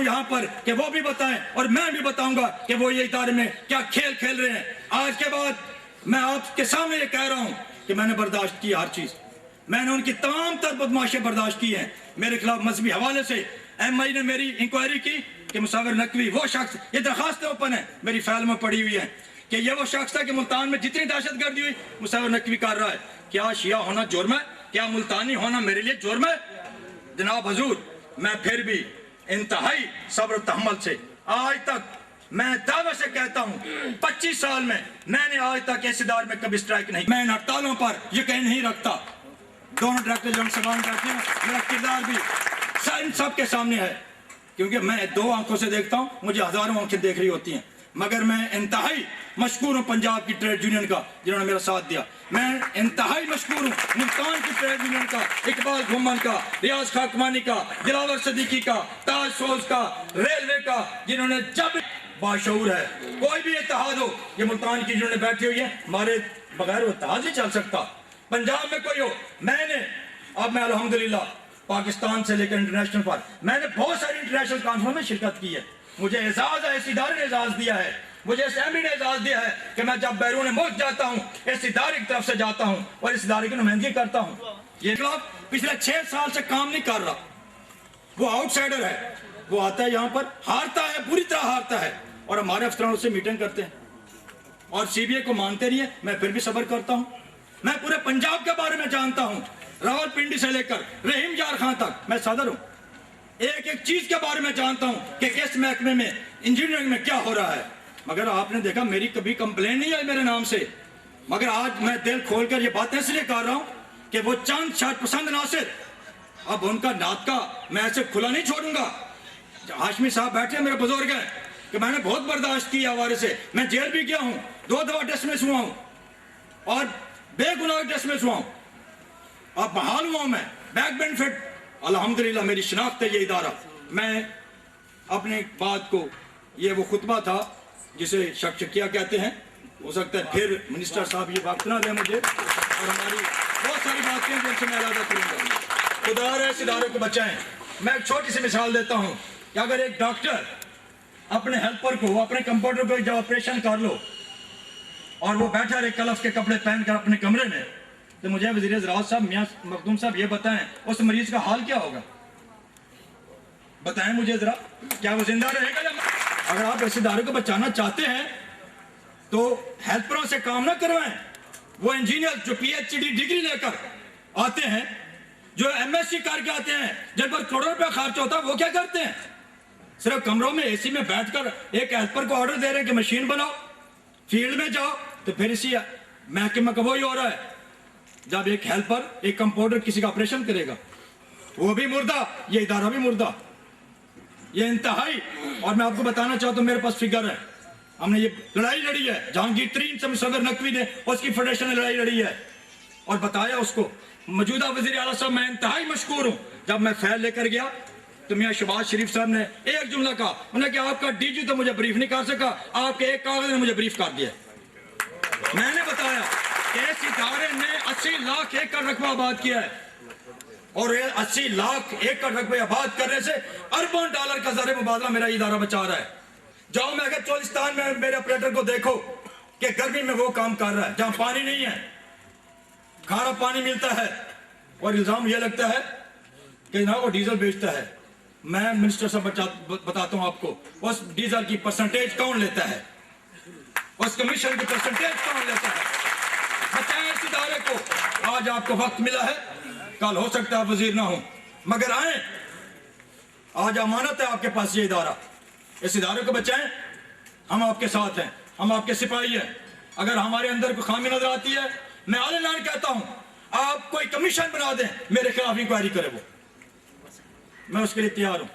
यहाँ पर कि वो भी बताएं और मैं भी बताऊंगा कि वो ये इदारे में क्या खेल खेल रहे हैं। आज के बाद मैं आपके सामने ये कह रहा हूँ कि मैंने बर्दाश्त की हर चीज़, मैंने उनकी तमाम तर बदमाशें बर्दाश्त की हैं। मेरे खिलाफ मजहबी हवाले से MI ने मेरी इंक्वायरी की कि मुसाविर नकवी वो शख्स, ये दरखास्त ओपन है मेरी फाइल में पड़ी हुई है कि ये वो शख्स था कि मुल्तान में जितनी दहशत गर्दी हुई मुसाविर नकवी कर रहा है। क्या शिया होना जुर्म है? क्या मुल्तानी होना मेरे लिए जुर्म है? जनाब हजूर, मैं फिर भी इंतहाई सब्र तहम्मुल से आज तक मैं दावे से कहता हूँ 25 साल में मैंने आज तक इस इदारे में कभी स्ट्राइक नहीं। मैं इन हड़तालों पर यकीन नहीं रखता। दोनों डायरेक्टर जनरल समान रहते हैं, मेरा किरदार भी इन सब के सामने है, क्योंकि मैं 2 आंखों से देखता हूँ, मुझे हजारों आंखें देख रही होती हैं। मगर मैं इंतहाई मशकूर हूँ पंजाब की ट्रेड यूनियन का जिन्होंने मेरा साथ दिया। मैं इंतहाई मशकूर हूँ मुल्तान की ट्रेड यूनियन का, इकबाल घुम्मन का, रियाज खाकमानी का, दिलावर सदीकी का, ताज सोज का, रेलवे का, जिन्होंने जब बाशऊर है कोई भी इत्तेहाद हो, ये मुल्तान की जिन्होंने बैठी हुई है, हमारे बगैर वो इत्तेहाद नहीं चल सकता। पंजाब में कोई हो, मैं अल्हम्दुलिल्लाह पाकिस्तान से लेकर इंटरनेशनल पर मैंने बहुत सारी इंटरनेशनल कॉन्फ्रेंस में शिरकत की है। मुझे एजाज है, इस इदारे ने एजाज दिया है, मुझे इस ME ने एजाज दिया है कि मैं जब बैरून मुल्क जाता हूँ इस इदारे की तरफ से जाता हूँ और इस इदारे की नुमाइंदगी करता हूँ। ये खिलाफ पिछले 6 साल से काम नहीं कर रहा, वो आउटसाइडर है, वो आता है यहाँ पर, हारता है, पूरी तरह हारता है, और हमारे अफसरान उससे मीटिंग करते हैं और CBI को मानते नहीं है। मैं फिर भी सब्र करता हूँ। मैं पूरे पंजाब के बारे में जानता हूँ, रावलपिंडी से लेकर रहीम यार खान तक मैं सदर हूँ। एक एक चीज के बारे में जानता हूँ कि किस महकमे में, इंजीनियरिंग में क्या हो रहा है। मगर आपने देखा मेरी कभी कंप्लेन नहीं आई मेरे नाम से। मगर आज मैं दिल खोलकर ये बात इसलिए कर रहा हूँ कि वो चंद शायद पसंद नासिर, अब उनका नात का मैं ऐसे खुला नहीं छोड़ूंगा। हाशमी साहब बैठे मेरे बुजुर्ग हैं कि मैंने बहुत बर्दाश्त की हवाले से, मैं जेल भी गया हूँ, 2 दफा डिसमिस हुआ हूँ और बेगुनाह डिसमिस हुआ हूँ, अब बहाल हुआ हूँ मैं, बैक बेनिफिट अल्हम्दुलिल्लाह मेरी शिनाख्त है ये इदारा। मैं अपनी बात को, ये वो खुतबा था जिसे शक्शकिया कहते हैं, हो सकता है फिर मिनिस्टर साहब ये वक्त ना दें मुझे, और हमारी बहुत सारी बातें हैं जिनसे मैं इरादा करूँगा। खुदा है इस इदारे को बचाएं। मैं एक छोटी सी मिसाल देता हूँ कि अगर एक डॉक्टर अपने हेल्पर को, अपने कंपाउंडर को जब ऑपरेशन कर लो और वो बैठा रहे कलफ के कपड़े पहनकर अपने कमरे में, तो मुझे वज़ीर ज़राअत साहब, मियां मखदूम साहब ये बताएं उस मरीज का हाल क्या होगा? बताएं मुझे जरा, क्या वो जिंदा रहेगा या? अगर आप इस इदारे को बचाना चाहते हैं तो हेल्परों से काम ना करवाएं। वो इंजीनियर जो PhD डिग्री लेकर आते हैं, जो MSc करके आते हैं, जिन पर करोड़ों रुपया खर्च होता है, वो क्या करते हैं? सिर्फ कमरों में AC में बैठकर एक हेल्पर को ऑर्डर दे रहे हैं कि मशीन बनाओ, फील्ड में जाओ। तो फिर इसी महकमे का वही हो रहा है, जब एक हेल्पर, एक कंपाउंडर किसी का ऑपरेशन करेगा, वो भी मुर्दा, ये इदारा भी मुर्दा, ये इंतहाई। और मैं आपको बताना चाहता हूँ, मेरे पास फिगर है, हमने ये लड़ाई लड़ी है, जहांगीर तरीन से मुसव्विर नकवी ने, उसकी फेडरेशन ने लड़ाई लड़ी है और बताया उसको। मौजूदा वज़ीर आला साहब, मैं इंतहाई मशकूर हूँ। जब मैं फाइल लेकर गया तो मियां शहबाज शरीफ साहब ने एक जुमला कहा, उन्होंने कहा आपका DG तो मुझे ब्रीफ नहीं कर सका, आपके एक कागज ने मुझे ब्रीफ कर दिया। मैंने बताया कि इस इदारे ने 80 लाख एकड़ रकबा आबाद किया है और 80 लाख एकड़ रकबे आबाद करने से अरबों डॉलर का ज़र मुबादला मेरा इदारा बचा रहा है। जाओ मैं अगर चोलिस्तान में मेरे ऑपरेटर को देखो कि गर्मी में वो काम कर रहा है, जहां पानी नहीं है, खारा पानी मिलता है, और इल्जाम ये लगता है कि ना वो डीजल बेचता है। मैं मिनिस्टर साहब बताता हूं आपको, उस डीजल की परसेंटेज कौन लेता है, उस कमीशन की परसेंटेज कौन लेता है। बचाएं इस इदारे को। आज आपको वक्त मिला है, कल हो सकता है वजीर ना हो, मगर आए, आज अमानत है आपके पास ये इदारा, इस इदारे को बचाएं। हम आपके साथ हैं, हम आपके सिपाही हैं। अगर हमारे अंदर कोई खामी नजर आती है, मैं आलन कहता हूं, आप कोई कमीशन बना दें, मेरे खिलाफ इंक्वायरी करे, वो मैं उसके लिए तैयार हूं।